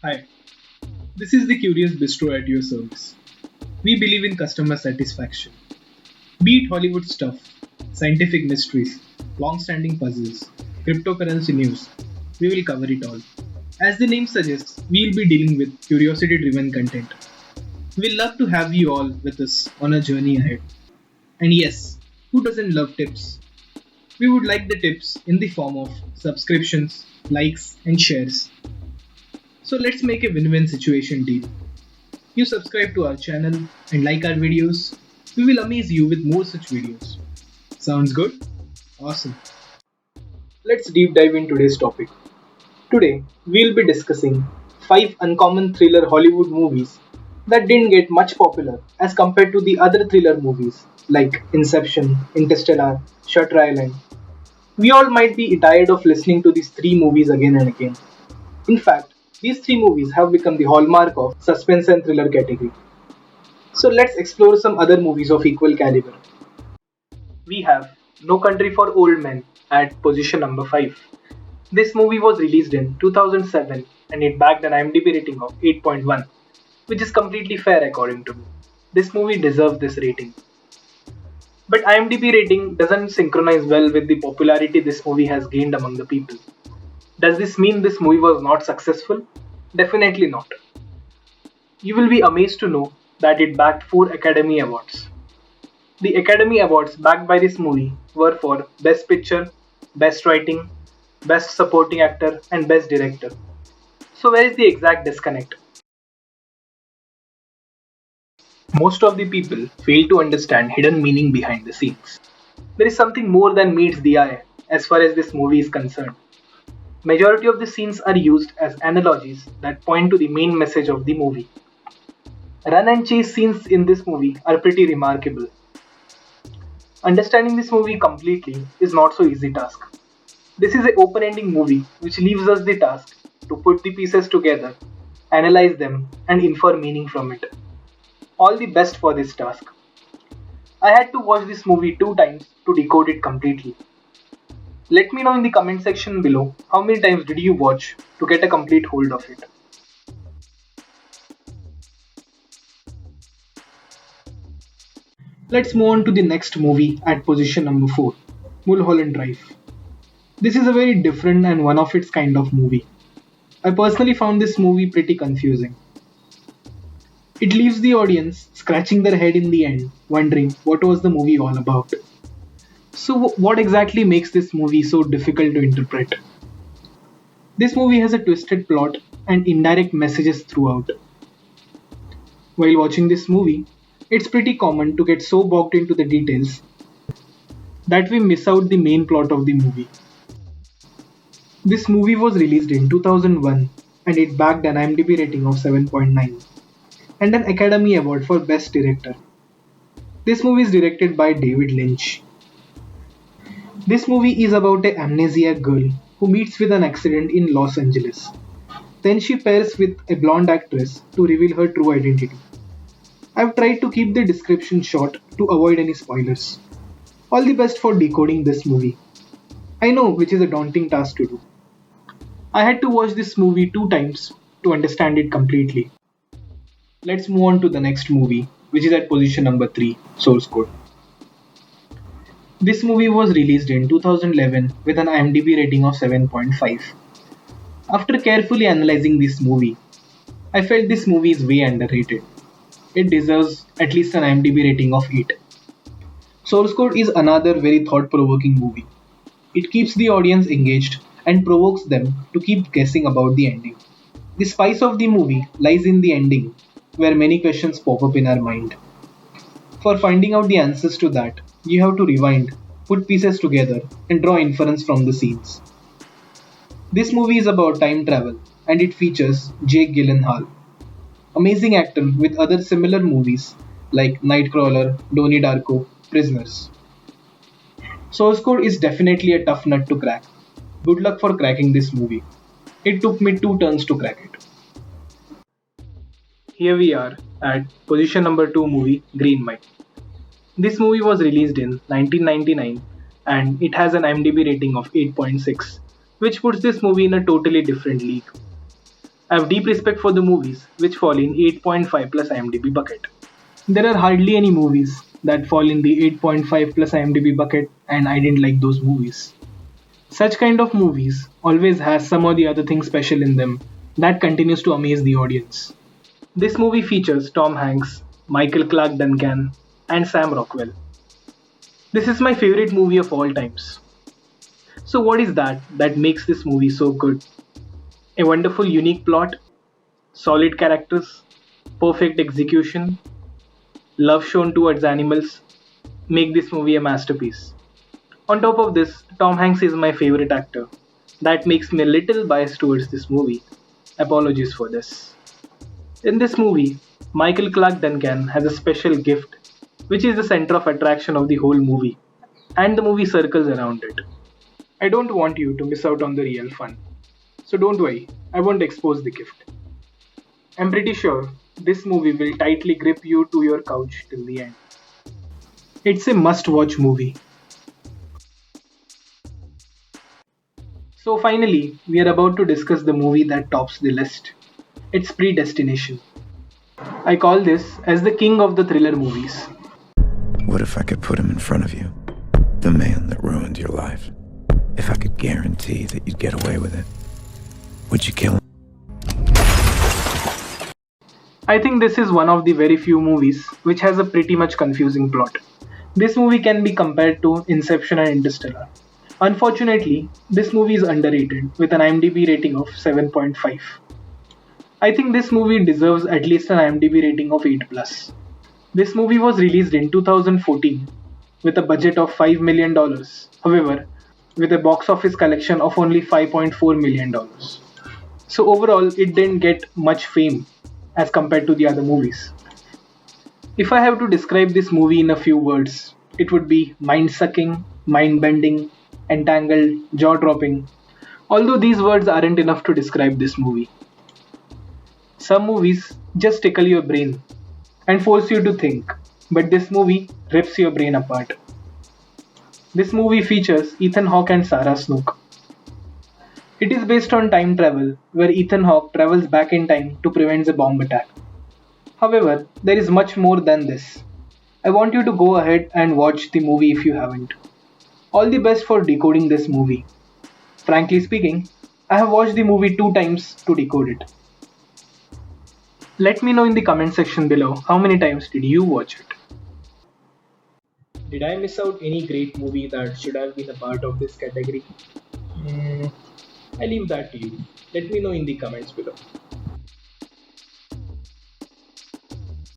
Hi, this is the Curious Bistro at your service. We believe in customer satisfaction. Be it Hollywood stuff, scientific mysteries, long standing puzzles, cryptocurrency news, we will cover it all. As the name suggests, we will be dealing with curiosity driven content. We'll love to have you all with us on a journey ahead. And yes, who doesn't love tips? We would like the tips in the form of subscriptions, likes, and shares. So let's make a win win situation deal. You subscribe to our channel and like our videos, we will amaze you with more such videos. Sounds good? Awesome. Let's deep dive in today's topic. Today, we'll be discussing 5 uncommon thriller Hollywood movies that didn't get much popular as compared to the other thriller movies like Inception, Interstellar, Shutter Island. We all might be tired of listening to these 3 movies again and again. In fact, these 3 movies have become the hallmark of suspense and thriller category. So let's explore some other movies of equal caliber. We have No Country for Old Men at position number 5. This movie was released in 2007 and it bagged an IMDb rating of 8.1, which is completely fair according to me. This movie deserves this rating. But IMDb rating doesn't synchronize well with the popularity this movie has gained among the people. Does this mean this movie was not successful? Definitely not. You will be amazed to know that it bagged 4 Academy Awards. The Academy Awards backed by this movie were for Best Picture, Best Writing, Best Supporting Actor, and Best Director. So, where is the exact disconnect? Most of the people fail to understand hidden meaning behind the scenes. There is something more than meets the eye as far as this movie is concerned. Majority of the scenes are used as analogies that point to the main message of the movie. Run and chase scenes in this movie are pretty remarkable. Understanding this movie completely is not so easy task. This is an open-ending movie which leaves us the task to put the pieces together, analyze them, and infer meaning from it. All the best for this task. I had to watch this movie 2 times to decode it completely. Let me know in the comment section below how many times did you watch to get a complete hold of it. Let's move on to the next movie at position number 4, Mulholland Drive. This is a very different and one of its kind of movie. I personally found this movie pretty confusing. It leaves the audience scratching their head in the end, wondering what was the movie all about. So, what exactly makes this movie so difficult to interpret? This movie has a twisted plot and indirect messages throughout. While watching this movie, it's pretty common to get so bogged into the details that we miss out the main plot of the movie. This movie was released in 2001 and it bagged an IMDb rating of 7.9 and an Academy Award for Best Director. This movie is directed by David Lynch. This movie is about an amnesiac girl who meets with an accident in Los Angeles. Then she pairs with a blonde actress to reveal her true identity. I've tried to keep the description short to avoid any spoilers. All the best for decoding this movie. I know which is a daunting task to do. I had to watch this movie 2 times to understand it completely. Let's move on to the next movie, which is at position number 3, Source Code. This movie was released in 2011 with an IMDb rating of 7.5. After carefully analyzing this movie, I felt this movie is way underrated. It deserves at least an IMDb rating of 8. Source Code is another very thought provoking movie. It keeps the audience engaged and provokes them to keep guessing about the ending. The spice of the movie lies in the ending, where many questions pop up in our mind. For finding out the answers to that, you have to rewind, put pieces together, and draw inference from the scenes. This movie is about time travel, and it features Jake Gyllenhaal, amazing actor with other similar movies like Nightcrawler, Donnie Darko, Prisoners. Source Code is definitely a tough nut to crack. Good luck for cracking this movie. It took me 2 turns to crack it. Here we are at position number 2 movie Green Mile. This movie was released in 1999 and it has an IMDb rating of 8.6, which puts this movie in a totally different league. I have deep respect for the movies which fall in 8.5 plus IMDb bucket. There are hardly any movies that fall in the 8.5 plus IMDb bucket, and I didn't like those movies. Such kind of movies always has some or the other thing special in them that continues to amaze the audience. This movie features Tom Hanks, Michael Clark Duncan, and Sam Rockwell. This is my favorite movie of all times. So, what is that makes this movie so good? A wonderful, unique plot, solid characters, perfect execution, love shown towards animals make this movie a masterpiece. On top of this, Tom Hanks is my favorite actor. That makes me a little biased towards this movie. Apologies for this. In this movie, Michael Clark Duncan has a special gift, which is the center of attraction of the whole movie, and the movie circles around it. I don't want you to miss out on the real fun. So don't worry, I won't expose the gift. I'm pretty sure this movie will tightly grip you to your couch till the end. It's a must watch movie. So finally, we are about to discuss the movie that tops the list. It's Predestination. I call this as the king of the thriller movies. What if I could put him in front of you? The man that ruined your life. If I could guarantee that you'd get away with it, would you kill him? I think this is one of the very few movies which has a pretty much confusing plot. This movie can be compared to Inception and Interstellar. Unfortunately, this movie is underrated with an IMDb rating of 7.5. I think this movie deserves at least an IMDb rating of 8 plus. This movie was released in 2014 with a budget of $5 million. However, with a box office collection of only $5.4 million. So overall, it didn't get much fame as compared to the other movies. If I have to describe this movie in a few words, it would be mind-sucking, mind-bending, entangled, jaw-dropping. Although these words aren't enough to describe this movie. Some movies just tickle your brain and force you to think, but this movie rips your brain apart. This movie features Ethan Hawke and Sarah Snook. It is based on time travel, where Ethan Hawke travels back in time to prevent a bomb attack. However, there is much more than this. I want you to go ahead and watch the movie if you haven't. All the best for decoding this movie. Frankly speaking, I have watched the movie 2 times to decode it. Let me know in the comment section below how many times did you watch it. Did I miss out any great movie that should have been a part of this category? I leave that to you. Let me know in the comments below.